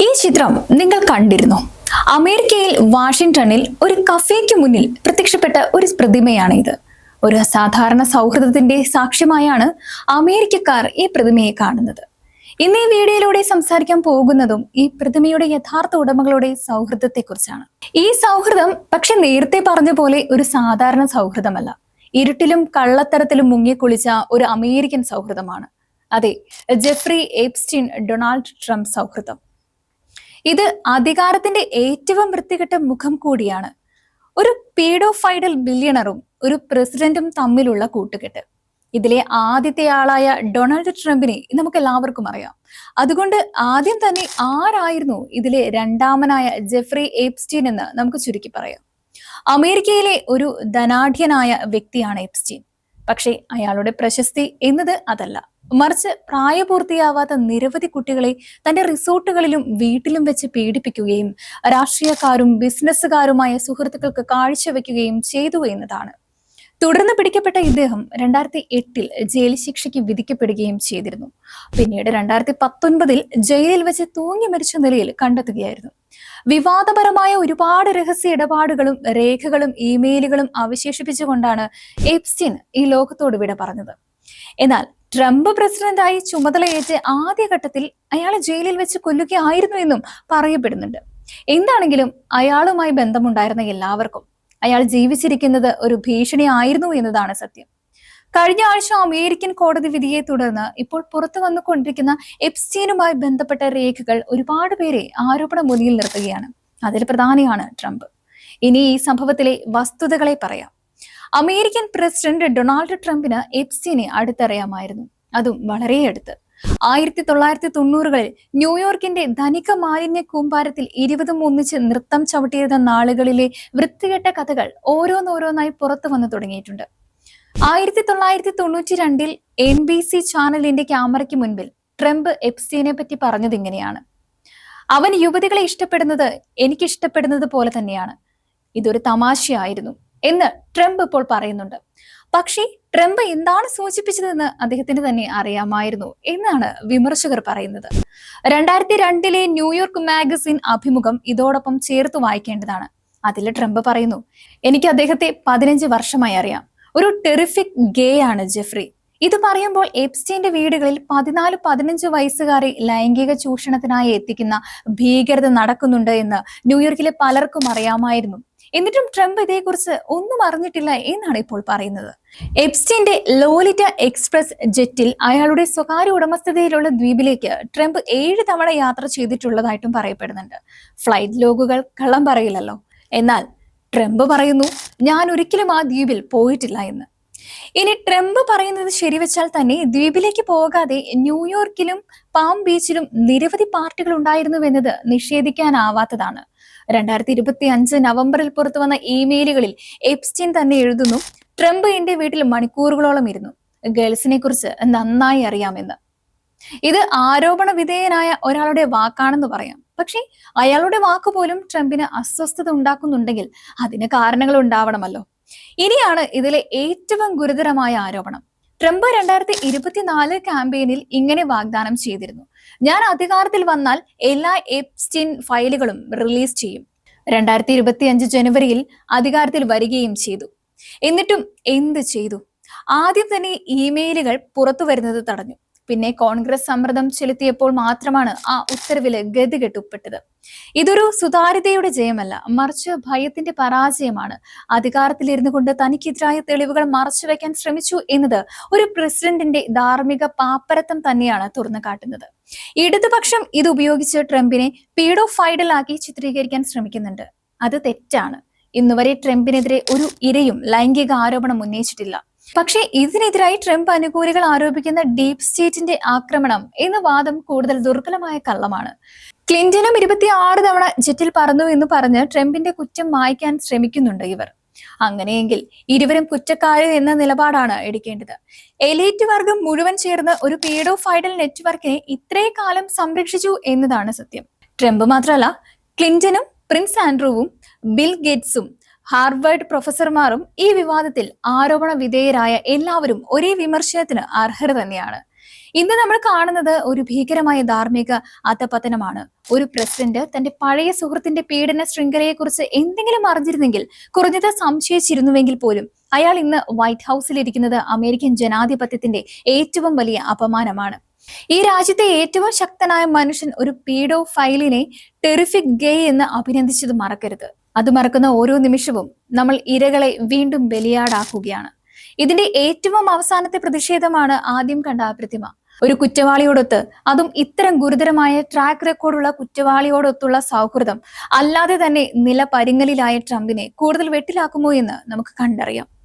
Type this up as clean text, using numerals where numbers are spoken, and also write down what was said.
ഈ ചിത്രം നിങ്ങൾ കണ്ടിരുന്നോ? അമേരിക്കയിൽ വാഷിംഗ്ടണിൽ ഒരു കഫേക്ക് മുന്നിൽ പ്രത്യക്ഷപ്പെട്ട ഒരു പ്രതിമയാണ് ഇത്. ഒരു അസാധാരണ സൗഹൃദത്തിന്റെ സാക്ഷ്യമായാണ് അമേരിക്കക്കാർ ഈ പ്രതിമയെ കാണുന്നത്. ഇന്ന് ഈ വീഡിയോയിലൂടെ സംസാരിക്കാൻ പോകുന്നതും ഈ പ്രതിമയുടെ യഥാർത്ഥ ഉടമകളുടെ സൗഹൃദത്തെക്കുറിച്ചാണ്. ഈ സൗഹൃദം പക്ഷെ നേരത്തെ പറഞ്ഞ പോലെ ഒരു സാധാരണ സൗഹൃദമല്ല. ഇരുട്ടിലും കള്ളത്തരത്തിലും മുങ്ങിക്കുളിച്ച ഒരു അമേരിക്കൻ സൗഹൃദമാണ്. അതെ, ജെഫ്രി എപ്സ്റ്റീൻ ഡൊണാൾഡ് ട്രംപ് സൗഹൃദം. ഇത് അധികാരത്തിന്റെ ഏറ്റവും വൃത്തികെട്ട മുഖം കൂടിയാണ്. ഒരു പീഡോഫൈഡൽ ബില്യണറും ഒരു പ്രസിഡന്റും തമ്മിലുള്ള കൂട്ടുകെട്ട്. ഇതിലെ ആദ്യത്തെ ആളായ ഡൊണാൾഡ് ട്രംപിനെ നമുക്ക് എല്ലാവർക്കും അറിയാം. അതുകൊണ്ട് ആദ്യം തന്നെ ആരായിരുന്നു ഇതിലെ രണ്ടാമനായ ജെഫ്രി എപ്സ്റ്റീൻ എന്ന് നമുക്ക് ചുരുക്കി പറയാം. അമേരിക്കയിലെ ഒരു ധനാഢ്യനായ വ്യക്തിയാണ് എപ്സ്റ്റീൻ. പക്ഷേ അയാളുടെ പ്രശസ്തി എന്നത് അതല്ല, മറിച്ച് പ്രായപൂർത്തിയാവാത്ത നിരവധി കുട്ടികളെ തന്റെ റിസോർട്ടുകളിലും വീട്ടിലും വെച്ച് പീഡിപ്പിക്കുകയും രാഷ്ട്രീയക്കാരും ബിസിനസ്സുകാരുമായ സുഹൃത്തുക്കൾക്ക് കാഴ്ചവെക്കുകയും ചെയ്തു എന്നതാണ്. തുടർന്ന് പിടിക്കപ്പെട്ട ഇദ്ദേഹം 2008 ജയിൽ ശിക്ഷയ്ക്ക് വിധിക്കപ്പെടുകയും ചെയ്തിരുന്നു. പിന്നീട് 2019 ജയിലിൽ വെച്ച് തൂങ്ങി മരിച്ച നിലയിൽ കണ്ടെത്തുകയായിരുന്നു. വിവാദപരമായ ഒരുപാട് രഹസ്യ ഇടപാടുകളും രേഖകളും ഇമെയിലുകളും അവശേഷിപ്പിച്ചുകൊണ്ടാണ് എപ്സ്റ്റീൻ ഈ ലോകത്തോട് വിട പറഞ്ഞത്. എന്നാൽ ട്രംപ് പ്രസിഡന്റായി ചുമതലയേറ്റ് ആദ്യഘട്ടത്തിൽ അയാളെ ജയിലിൽ വെച്ച് കൊല്ലുകയായിരുന്നു എന്നും പറയപ്പെടുന്നുണ്ട്. എന്താണെങ്കിലും അയാളുമായി ബന്ധമുണ്ടായിരുന്ന എല്ലാവർക്കും അയാൾ ജീവിച്ചിരിക്കുന്നത് ഒരു ഭീഷണി ആയിരുന്നു എന്നതാണ് സത്യം. കഴിഞ്ഞ ആഴ്ച അമേരിക്കൻ കോടതി വിധിയെ തുടർന്ന് ഇപ്പോൾ പുറത്തു വന്നുകൊണ്ടിരിക്കുന്ന എപ്സ്റ്റീനുമായി ബന്ധപ്പെട്ട രേഖകൾ ഒരുപാട് പേരെ ആരോപണ മുന്നിൽ നിർത്തുകയാണ്. അതിൽ പ്രധാനിയാണ് ട്രംപ്. ഇനി ഈ സംഭവത്തിലെ വസ്തുതകളെ പറയാം. അമേരിക്കൻ പ്രസിഡന്റ് ഡൊണാൾഡ് ട്രംപിന് എപ്സ്റ്റീനെ അടുത്തറിയാമായിരുന്നു, അതും വളരെ അടുത്ത്. 1990-കളിൽ ന്യൂയോർക്കിന്റെ ധനിക മാലിന്യ കൂമ്പാരത്തിൽ 20 ഒന്നിച്ച് നൃത്തം ചവിട്ടിയിരുന്ന നാളുകളിലെ വൃത്തികെട്ട കഥകൾ ഓരോന്നോരോന്നായി പുറത്തു വന്നു തുടങ്ങിയിട്ടുണ്ട്. 1992 NBC ചാനലിന്റെ ക്യാമറയ്ക്ക് മുൻപിൽ ട്രംപ് എപ്സ്റ്റീനെ പറ്റി പറഞ്ഞത് ഇങ്ങനെയാണ്: അവൻ യുവതികളെ ഇഷ്ടപ്പെടുന്നത് എനിക്കിഷ്ടപ്പെടുന്നത് പോലെ തന്നെയാണ്. ഇതൊരു തമാശയായിരുന്നു എന്ന് ട്രംപ് ഇപ്പോൾ പറയുന്നുണ്ട്. പക്ഷേ ട്രംപ് എന്താണ് സൂചിപ്പിച്ചതെന്ന് അദ്ദേഹത്തിന് തന്നെ അറിയാമായിരുന്നു എന്നാണ് വിമർശകർ പറയുന്നത്. 2002 ന്യൂയോർക്ക് മാഗസിൻ അഭിമുഖം ഇതോടൊപ്പം ചേർത്ത് വായിക്കേണ്ടതാണ്. അതിൽ ട്രംപ് പറയുന്നു, എനിക്ക് അദ്ദേഹത്തെ 15 വർഷമായി അറിയാം. ഒരു ടെറിഫിക് ഗേ ആണ് ജെഫ്രി. ഇത് പറയുമ്പോൾ എപ്സ്റ്റീന്റെ വീടുകളിൽ 14-15 വയസ്സുകാരെ ലൈംഗിക ചൂഷണത്തിനായി എത്തിക്കുന്ന ഭീകരത നടക്കുന്നുണ്ട് എന്ന് ന്യൂയോർക്കിലെ പലർക്കും അറിയാമായിരുന്നു. എന്നിട്ടും ട്രംപ് ഇതേക്കുറിച്ച് ഒന്നും അറിഞ്ഞിട്ടില്ല എന്നാണ് ഇപ്പോൾ പറയുന്നത്. എപ്സ്റ്റീന്റെ ലോലിറ്റ എക്സ്പ്രസ് ജെറ്റിൽ അയാളുടെ സ്വകാര്യ ഉടമസ്ഥതയിലുള്ള ദ്വീപിലേക്ക് ട്രംപ് 7 തവണ യാത്ര ചെയ്തിട്ടുള്ളതായിട്ടും പറയപ്പെടുന്നുണ്ട്. ഫ്ലൈറ്റ് ലോഗുകൾ കള്ളം പറയില്ലല്ലോ. എന്നാൽ ട്രംപ് പറയുന്നു, ഞാൻ ഒരിക്കലും ആ ദ്വീപിൽ പോയിട്ടില്ല എന്ന്. ഇനി ട്രംപ് പറയുന്നത് ശരിവെച്ചാൽ തന്നെ ദ്വീപിലേക്ക് പോകാതെ ന്യൂയോർക്കിലും പാം ബീച്ചിലും നിരവധി പാർട്ടികൾ ഉണ്ടായിരുന്നുവെന്നത് നിഷേധിക്കാനാവാത്തതാണ്. 2025 നവംബറിൽ പുറത്തു വന്ന ഇമെയിലുകളിൽ എപ്സ്റ്റീൻ തന്നെ എഴുതുന്നു, ട്രംപ് എന്റെ വീട്ടിൽ മണിക്കൂറുകളോളം ഇരുന്നു. ഗേൾസിനെ കുറിച്ച് നന്നായി അറിയാമെന്ന്. ഇത് ആരോപണ വിധേയനായ ഒരാളുടെ വാക്കാണെന്ന് പറയാം. പക്ഷെ അയാളുടെ വാക്ക് പോലും ട്രംപിന് അസ്വസ്ഥത ഉണ്ടാക്കുന്നുണ്ടെങ്കിൽ അതിന് കാരണങ്ങൾ ഉണ്ടാവണമല്ലോ. ഇനിയാണ് ഇതിലെ ഏറ്റവും ഗുരുതരമായ ആരോപണം. ട്രംപ് 2024 ക്യാമ്പയിനിൽ ഇങ്ങനെ വാഗ്ദാനം ചെയ്തിരുന്നു, ഞാൻ അധികാരത്തിൽ വന്നാൽ എല്ലാ എപ്സ്റ്റീൻ ഫയലുകളും റിലീസ് ചെയ്യും. 2025 ജനുവരിയിൽ അധികാരത്തിൽ വരികയും ചെയ്തു. എന്നിട്ടും എന്ത് ചെയ്തു? ആദ്യം തന്നെ ഇമെയിലുകൾ പുറത്തു വരുന്നത് തടഞ്ഞു. പിന്നെ കോൺഗ്രസ് സമ്മർദ്ദം ചെലുത്തിയപ്പോൾ മാത്രമാണ് ആ ഉത്തരവില് ഗതികെട്ടുപ്പെട്ടത്. ഇതൊരു സുതാര്യതയുടെ ജയമല്ല, മറിച്ച് ഭയത്തിന്റെ പരാജയമാണ്. അധികാരത്തിലിരുന്നു കൊണ്ട് തനിക്കെതിരായ തെളിവുകൾ മറച്ചുവെക്കാൻ ശ്രമിച്ചു എന്നത് ഒരു പ്രസിഡന്റിന്റെ ധാർമ്മിക പാപ്പരത്തം തന്നെയാണ് തുറന്നു കാട്ടുന്നത്. ഇടതുപക്ഷം ഇത് ഉപയോഗിച്ച് ട്രംപിനെ പീഡോഫൈഡൽ ആക്കി ചിത്രീകരിക്കാൻ ശ്രമിക്കുന്നുണ്ട്. അത് തെറ്റാണ്. ഇന്നുവരെ ട്രംപിനെതിരെ ഒരു ഇരയും ലൈംഗിക ആരോപണം ഉന്നയിച്ചിട്ടില്ല. പക്ഷേ ഇതിനെതിരായി ട്രംപ് അനുകൂലികൾ ആരോപിക്കുന്ന ഡീപ് സ്റ്റേറ്റിന്റെ ആക്രമണം എന്ന വാദം കൂടുതൽ ദുർബലമായ കള്ളമാണ്. ക്ലിന്റനും 26 തവണ ജെറ്റിൽ പറന്നു എന്ന് പറഞ്ഞ് ട്രംപിന്റെ കുറ്റം മായ്ക്കാൻ ശ്രമിക്കുന്നുണ്ട് ഇവർ. അങ്ങനെയെങ്കിൽ ഇരുവരും കുറ്റക്കാര് എന്ന നിലപാടാണ് എടുക്കേണ്ടത്. എലീറ്റ് വർഗം മുഴുവൻ ചേർന്ന് ഒരു പീഡോഫൈഡൽ നെറ്റ്വർക്കിനെ ഇത്രയും കാലം സംരക്ഷിച്ചു എന്നതാണ് സത്യം. ട്രംപ് മാത്രമല്ല, ക്ലിന്റനും പ്രിൻസ് ആൻഡ്രൂവും ബിൽ ഗേറ്റ്സും ഹാർവേർഡ് പ്രൊഫസർമാരും ഈ വിവാദത്തിൽ ആരോപണ വിധേയരായ എല്ലാവരും ഒരേ വിമർശനത്തിന് അർഹർ തന്നെയാണ്. ഇന്ന് നമ്മൾ കാണുന്നത് ഒരു ഭീകരമായ ധാർമ്മിക അധപതനമാണ്. ഒരു പ്രസിഡന്റ് തന്റെ പഴയ സുഹൃത്തിന്റെ പീഡന ശൃംഖലയെക്കുറിച്ച് എന്തെങ്കിലും അറിഞ്ഞിരുന്നെങ്കിൽ, കുറഞ്ഞത് സംശയിച്ചിരുന്നുവെങ്കിൽ പോലും, അയാൾ ഇന്ന് വൈറ്റ് ഹൗസിൽ ഇരിക്കുന്നത് അമേരിക്കൻ ജനാധിപത്യത്തിന്റെ ഏറ്റവും വലിയ അപമാനമാണ്. ഈ രാജ്യത്തെ ഏറ്റവും ശക്തനായ മനുഷ്യൻ ഒരു പീഡോഫൈലിനെ ടെറിഫിക് ഗേ എന്ന് അഭിനന്ദിച്ചത് മറക്കരുത്. അത് മറക്കുന്ന ഓരോ നിമിഷവും നമ്മൾ ഇരകളെ വീണ്ടും ബലിയാടാക്കുകയാണ്. ഇതിന്റെ ഏറ്റവും അവസാനത്തെ പ്രതിഷേധമാണ് ആദ്യം കണ്ട ആ പ്രതിമ. ഒരു കുറ്റവാളിയോടൊത്ത്, അതും ഇത്തരം ഗുരുതരമായ ട്രാക്ക് റെക്കോർഡുള്ള കുറ്റവാളിയോടൊത്തുള്ള സൗഹൃദം അല്ലാതെ തന്നെ നില പരിങ്ങലിലായ ട്രംപിനെ കൂടുതൽ വെട്ടിലാക്കുമോ എന്ന് നമുക്ക് കണ്ടറിയാം.